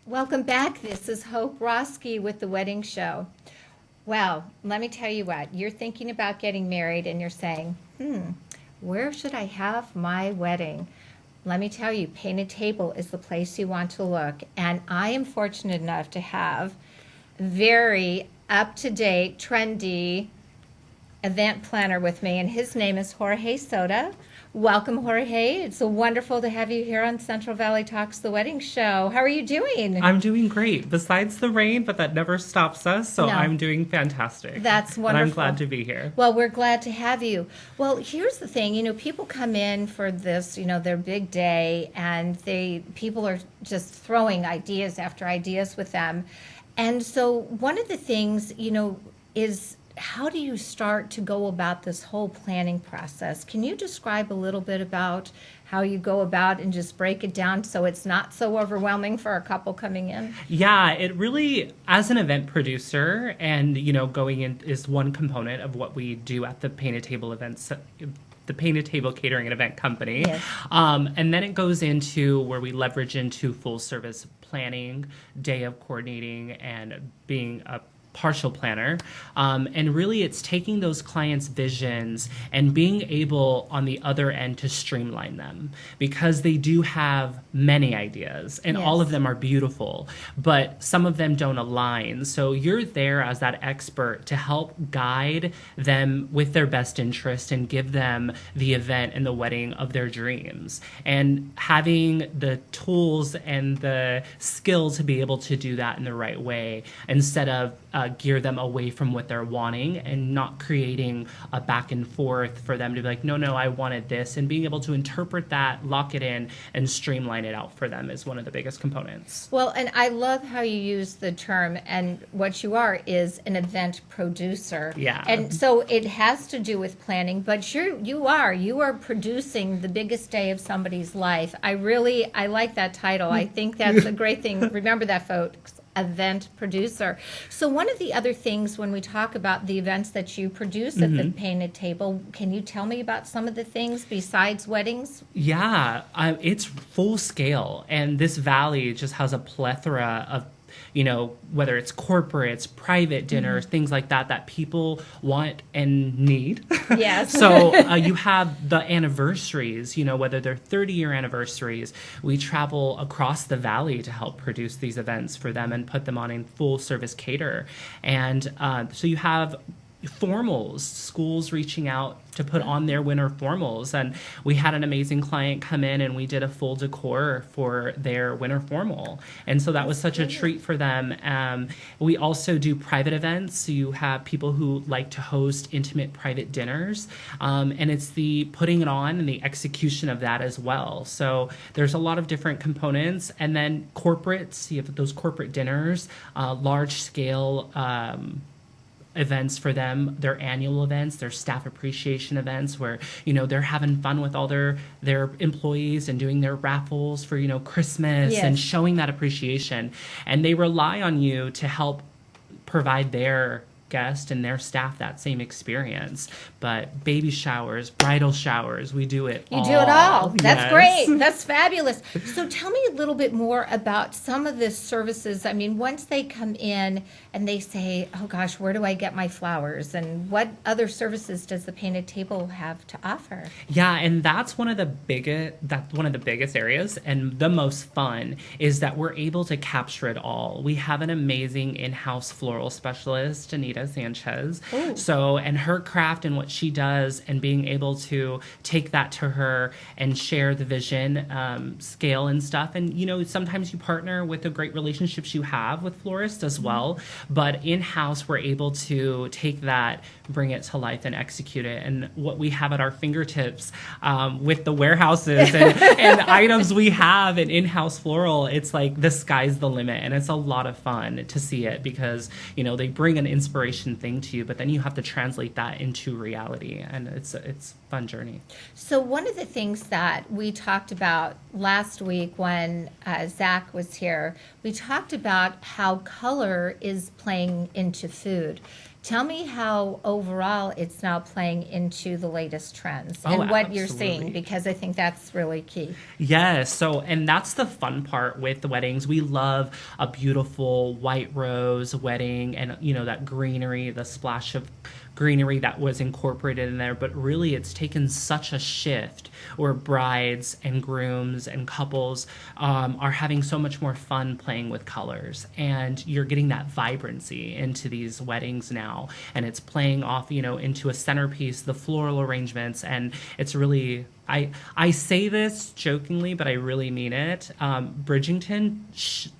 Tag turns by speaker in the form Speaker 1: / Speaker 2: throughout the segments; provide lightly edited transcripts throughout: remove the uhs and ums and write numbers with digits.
Speaker 1: Welcome back. This is Hope Roski with The Wedding Show. Well, let me tell you what. You're thinking about getting married and you're saying, where should I have my wedding? Let me tell you, Painted Table is the place you want to look. And I am fortunate enough to have very up-to-date, trendy event planner with me, and his name is Jorge Soto. Welcome, Jorge. It's so wonderful to have you here on Central Valley Talks, the wedding show. How are you doing?
Speaker 2: I'm doing great, besides the rain, but that never stops us, so
Speaker 1: No.
Speaker 2: I'm doing fantastic.
Speaker 1: That's wonderful.
Speaker 2: And I'm glad to be here.
Speaker 1: Well, we're glad to have you. Well, here's the thing, people come in for this, their big day, and people are just throwing ideas after ideas with them. And so one of the things, is how do you start to go about this whole planning process? Can you describe a little bit about how you go about and just break it down so it's not so overwhelming for a couple coming in?
Speaker 2: Yeah, it really, as an event producer, and, going in is one component of what we do at the Painted Table events, the Painted Table Catering and Event Company.
Speaker 1: Yes.
Speaker 2: And then it goes into where we leverage into full service planning, day of coordinating, and being a partial planner. And really it's taking those clients' visions and being able on the other end to streamline them, because they do have many ideas and
Speaker 1: Yes.
Speaker 2: all of them are beautiful, but some of them don't align. So you're there as that expert to help guide them with their best interest and give them the event and the wedding of their dreams. And having the tools and the skill to be able to do that in the right way, instead of gear them away from what they're wanting, and not creating a back and forth for them to be like, no, I wanted this, and being able to interpret that, lock it in, and streamline it out for them is one of the biggest components.
Speaker 1: Well, and I love how you use the term, and what you are is an event producer.
Speaker 2: Yeah.
Speaker 1: And so it has to do with planning, but you are producing the biggest day of somebody's life. I like that title. I think that's a great thing. Remember that, folks. Event producer. So one of the other things when we talk about the events that you produce at the Painted Table, can you tell me about some of the things besides weddings?
Speaker 2: Yeah, it's full scale, and this valley just has a plethora of, whether it's corporates, private dinners, things like that people want and need.
Speaker 1: Yes.
Speaker 2: So you have the anniversaries, whether they're 30-year anniversaries. We travel across the valley to help produce these events for them and put them on in full service cater. And so you have formals, schools reaching out to put on their winter formals, and we had an amazing client come in and we did a full decor for their winter formal, and so that was such a treat for them. We also do private events, so you have people who like to host intimate private dinners, and it's the putting it on and the execution of that as well. So there's a lot of different components. And then corporates, you have those corporate dinners, large scale events for them, their annual events, their staff appreciation events, where they're having fun with all their employees and doing their raffles for Christmas.
Speaker 1: Yes.
Speaker 2: And showing that appreciation, and they rely on you to help provide their guest and their staff that same experience. But baby showers, bridal showers, we do it all.
Speaker 1: You do it all. That's
Speaker 2: Yes.
Speaker 1: great. That's fabulous. So tell me a little bit more about some of the services. I mean, once they come in and they say, oh gosh, where do I get my flowers? And what other services does the Painted Table have to offer?
Speaker 2: Yeah, and that's one of the biggest areas, and the most fun is that we're able to capture it all. We have an amazing in-house floral specialist, Anita Sanchez.
Speaker 1: Ooh.
Speaker 2: So, and her craft and what she does, and being able to take that to her and share the vision, scale and stuff. And sometimes you partner with the great relationships you have with florists as well, but in-house we're able to take that, bring it to life, and execute it. And what we have at our fingertips, with the warehouses and items we have in in-house floral, it's like the sky's the limit, and it's a lot of fun to see it, because they bring an inspiration thing to you, but then you have to translate that into reality, and it's a fun journey.
Speaker 1: So one of the things that we talked about last week when Zach was here, we talked about how color is playing into food. Tell me how overall it's now playing into the latest trends
Speaker 2: Oh,
Speaker 1: and what you're
Speaker 2: absolutely.
Speaker 1: seeing, because I think that's really key.
Speaker 2: Yes. So, and that's the fun part with the weddings. We love a beautiful white rose wedding and, that greenery, the splash of greenery that was incorporated in there. But really, it's taken such a shift where brides and grooms and couples are having so much more fun playing with colors. And you're getting that vibrancy into these weddings now. And it's playing off, into a centerpiece, the floral arrangements. And it's really. I say this jokingly, but I really mean it. Bridgerton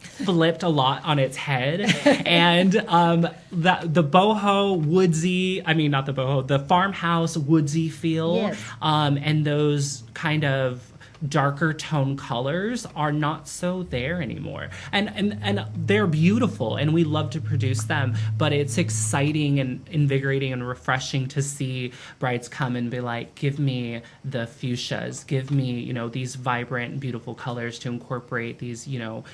Speaker 2: flipped a lot on its head, and the boho woodsy, not the boho, the farmhouse woodsy feel,
Speaker 1: Yes.
Speaker 2: And those kind of darker tone colors are not so there anymore, and they're beautiful and we love to produce them, but it's exciting and invigorating and refreshing to see brides come and be like, give me the fuchsias, give me these vibrant beautiful colors to incorporate these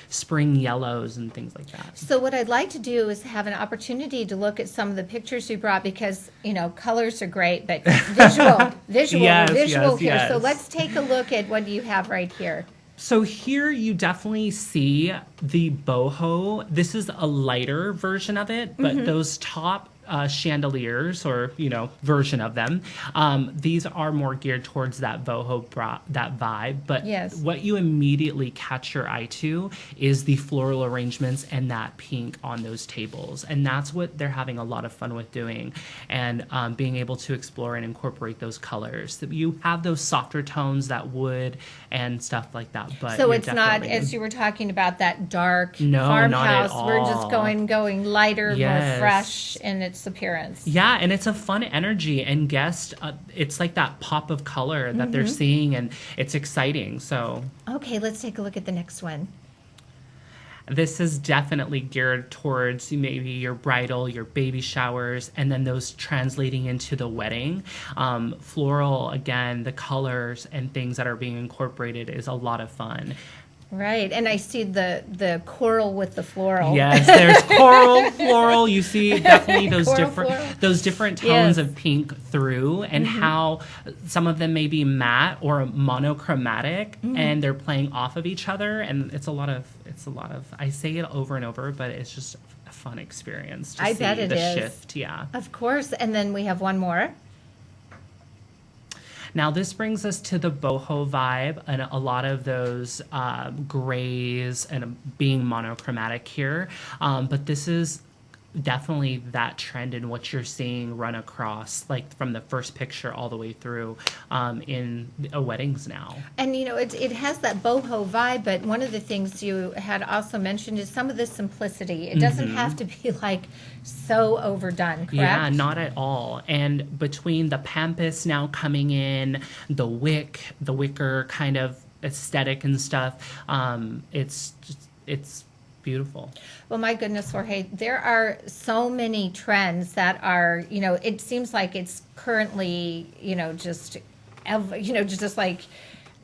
Speaker 2: spring yellows and things like that.
Speaker 1: So what I'd like to do is have an opportunity to look at some of the pictures you brought, because colors are great, but visual
Speaker 2: Yes,
Speaker 1: here.
Speaker 2: yes.
Speaker 1: So let's take a look at what you have right here.
Speaker 2: So here you definitely see the boho. This is a lighter version of it, but those top chandeliers, or version of them, these are more geared towards that that vibe. But
Speaker 1: Yes.
Speaker 2: what you immediately catch your eye to is the floral arrangements and that pink on those tables, and that's what they're having a lot of fun with doing, and being able to explore and incorporate those colors. You have those softer tones, that wood and stuff like that. But
Speaker 1: So
Speaker 2: you're
Speaker 1: it's not,
Speaker 2: definitely-
Speaker 1: as you were talking about, that dark
Speaker 2: No, not at
Speaker 1: farmhouse. We're just
Speaker 2: all.
Speaker 1: going lighter, more
Speaker 2: Yes.
Speaker 1: fresh in its appearance.
Speaker 2: Yeah, and it's a fun energy, and it's like that pop of color that they're seeing, and it's exciting. So
Speaker 1: Okay, let's take a look at the next one.
Speaker 2: this is definitely geared towards maybe your bridal, your baby showers, and then those translating into the wedding. Floral, again, the colors and things that are being incorporated is a lot of fun.
Speaker 1: Right, and I see the coral with the floral.
Speaker 2: Yes, there's coral, floral. You see definitely those
Speaker 1: Coral,
Speaker 2: different
Speaker 1: floral.
Speaker 2: those different tones
Speaker 1: Yes.
Speaker 2: of pink through, and how some of them may be matte or monochromatic, and they're playing off of each other, and it's a lot of. I say it over and over, but it's just a fun experience to
Speaker 1: I
Speaker 2: see
Speaker 1: bet it
Speaker 2: the
Speaker 1: is.
Speaker 2: shift. Yeah.
Speaker 1: Of course, and then we have one more.
Speaker 2: Now, this brings us to the boho vibe, and a lot of those grays and being monochromatic here. But this is definitely that trend in what you're seeing run across, like from the first picture all the way through in weddings now.
Speaker 1: And it has that boho vibe, but one of the things you had also mentioned is some of the simplicity. It doesn't have to be like so overdone, correct?
Speaker 2: Yeah, not at all. And between the pampas now coming in, the wicker kind of aesthetic and stuff, it's beautiful.
Speaker 1: Well, my goodness, Jorge, there are so many trends that are, it seems like it's currently, just like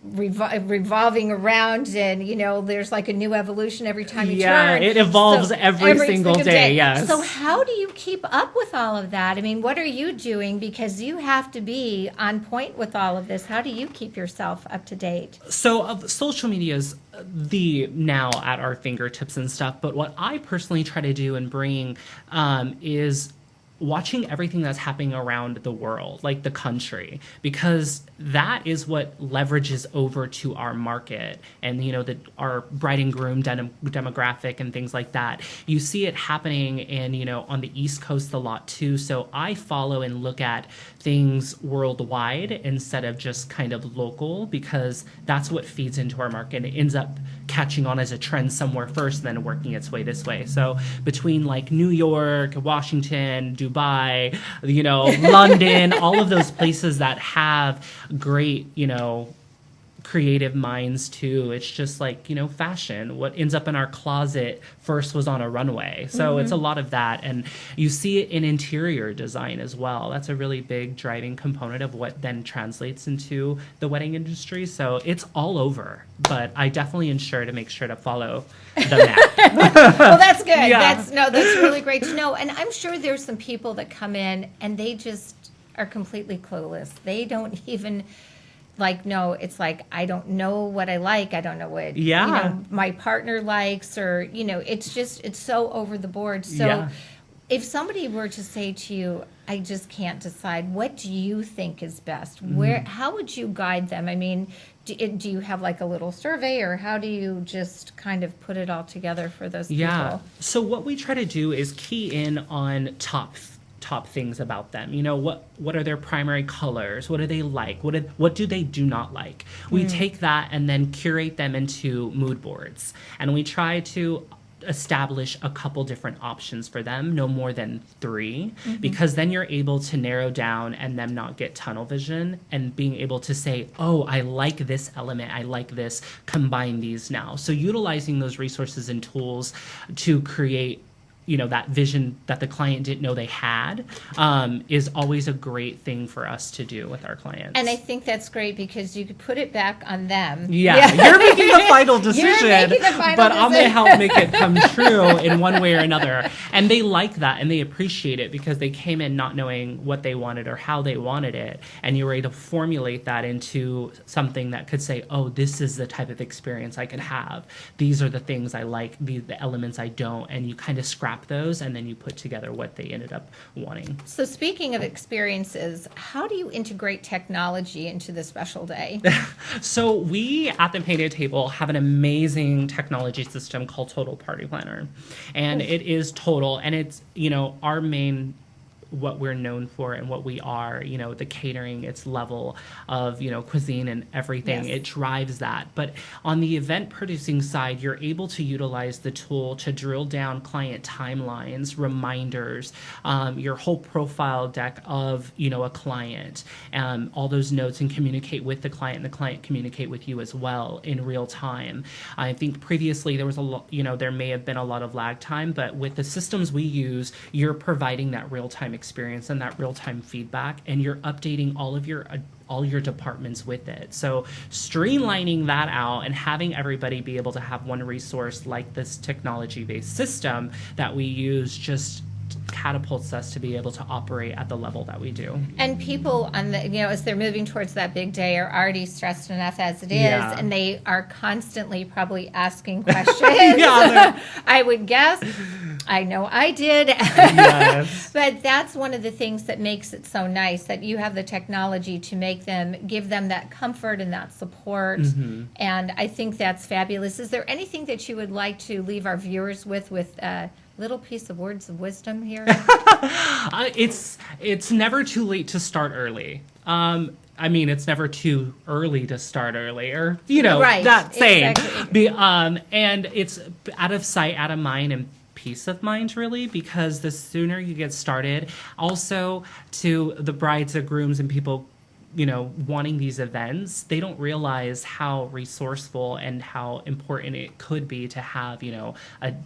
Speaker 1: revolving around, and there's like a new evolution every time you turn.
Speaker 2: It evolves every single day. Yes.
Speaker 1: So how do you keep up with all of that? I mean, what are you doing, because you have to be on point with all of this? How do you keep yourself up to date?
Speaker 2: So social media is the now at our fingertips and stuff, but what I personally try to do and bring is watching everything that's happening around the world, like the country, because that is what leverages over to our market and our bride and groom demographic and things like that. You see it happening in on the East Coast a lot too. So I follow and look at things worldwide instead of just kind of local, because that's what feeds into our market. It ends up catching on as a trend somewhere first, and then working its way this way. So between like New York, Washington, Dubai, London, all of those places that have great, creative minds too. It's just like, fashion. What ends up in our closet first was on a runway. So it's a lot of that. And you see it in interior design as well. That's a really big driving component of what then translates into the wedding industry. So it's all over. But I definitely ensure to make sure to follow the map.
Speaker 1: Well, that's good.
Speaker 2: Yeah.
Speaker 1: That's really great to know. And I'm sure there's some people that come in and they just are completely clueless. They don't even no, it's like, I don't know what I like. I don't know what my partner likes, or, it's so over the board. So if somebody were to say to you, I just can't decide, what do you think is best? How would you guide them? I mean, do you have like a little survey, or how do you just kind of put it all together for those people?
Speaker 2: So what we try to do is key in on top things about them. What are their primary colors? What do they like? What do they do not like? We take that and then curate them into mood boards, and we try to establish a couple different options for them, no more than 3, because then you're able to narrow down and them not get tunnel vision, and being able to say, oh, I like this element, I like this, combine these now. So utilizing those resources and tools to create that vision that the client didn't know they had is always a great thing for us to do with our clients.
Speaker 1: And I think that's great, because you could put it back on them.
Speaker 2: Yeah. You're making the final decision, but I'm going to help make it come true in one way or another. And they like that, and they appreciate it, because they came in not knowing what they wanted or how they wanted it. And you were able to formulate that into something that could say, oh, this is the type of experience I could have. These are the things I like, the elements I don't. And you kind of scrap those, and then you put together what they ended up wanting.
Speaker 1: So speaking of experiences, how do you integrate technology into the special day?
Speaker 2: So we at the Painted Table have an amazing technology system called Total Party Planner. And it is total, and it's, our main, what we're known for and what we are, the catering, its level of, cuisine and everything. Yes. It drives that. But on the event producing side, you're able to utilize the tool to drill down client timelines, reminders, your whole profile deck of, a client, all those notes, and communicate with the client, and the client communicate with you as well in real time. I think previously there was there may have been a lot of lag time, but with the systems we use, you're providing that real time experience and that real-time feedback, and you're updating all your departments with it. So streamlining that out and having everybody be able to have one resource like this technology-based system that we use just catapults us to be able to operate at the level that we do. And
Speaker 1: people as they're moving towards that big day are already stressed enough as it is, and they are constantly probably asking questions. I would guess. I know I did. Yes. But that's one of the things that makes it so nice, that you have the technology to give them that comfort and that support. And I think that's fabulous. Is there anything that you would like to leave our viewers with a little piece of words of wisdom here?
Speaker 2: It's never too late to start early. It's never too early to start early, or
Speaker 1: right,
Speaker 2: that saying.
Speaker 1: Exactly.
Speaker 2: And it's out of sight, out of mind, and peace of mind, really, because the sooner you get started, also to the brides and grooms and people wanting these events, they don't realize how resourceful and how important it could be to have, a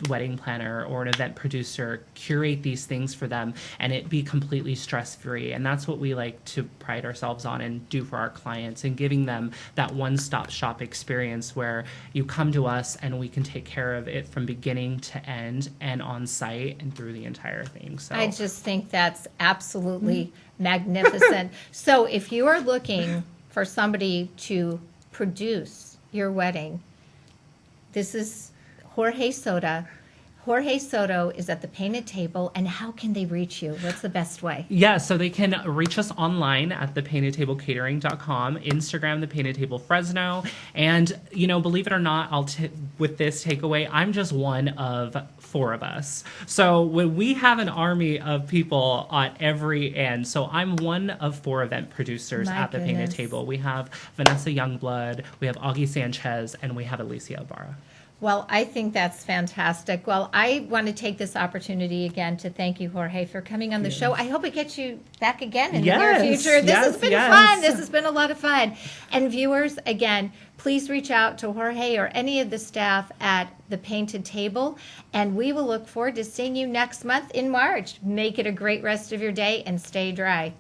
Speaker 2: wedding planner or an event producer curate these things for them and it be completely stress-free. And that's what we like to pride ourselves on and do for our clients, and giving them that one-stop shop experience where you come to us and we can take care of it from beginning to end and on site and through the entire thing. So
Speaker 1: I just think that's absolutely magnificent. So if you are looking for somebody to produce your wedding, this is Jorge Soto. Jorge Soto is at the Painted Table, and how can they reach you? What's the best way?
Speaker 2: Yeah, so they can reach us online at thepaintedtablecatering.com, Instagram, The Painted Table Fresno, and, believe it or not, with this takeaway, I'm just one of 4 of us. So when we have an army of people at every end, so I'm one of 4 event producers at the Painted Table. We have Vanessa Youngblood, we have Augie Sanchez, and we have Alicia Ibarra.
Speaker 1: Well, I think that's fantastic. Well, I want to take this opportunity again to thank you, Jorge, for coming on the show. I hope we get you back again in the near
Speaker 2: Yes,
Speaker 1: future. This has
Speaker 2: yes,
Speaker 1: been
Speaker 2: yes.
Speaker 1: fun. This has been a lot of fun. And viewers, again, please reach out to Jorge or any of the staff at The Painted Table, and we will look forward to seeing you next month in March. Make it a great rest of your day and stay dry.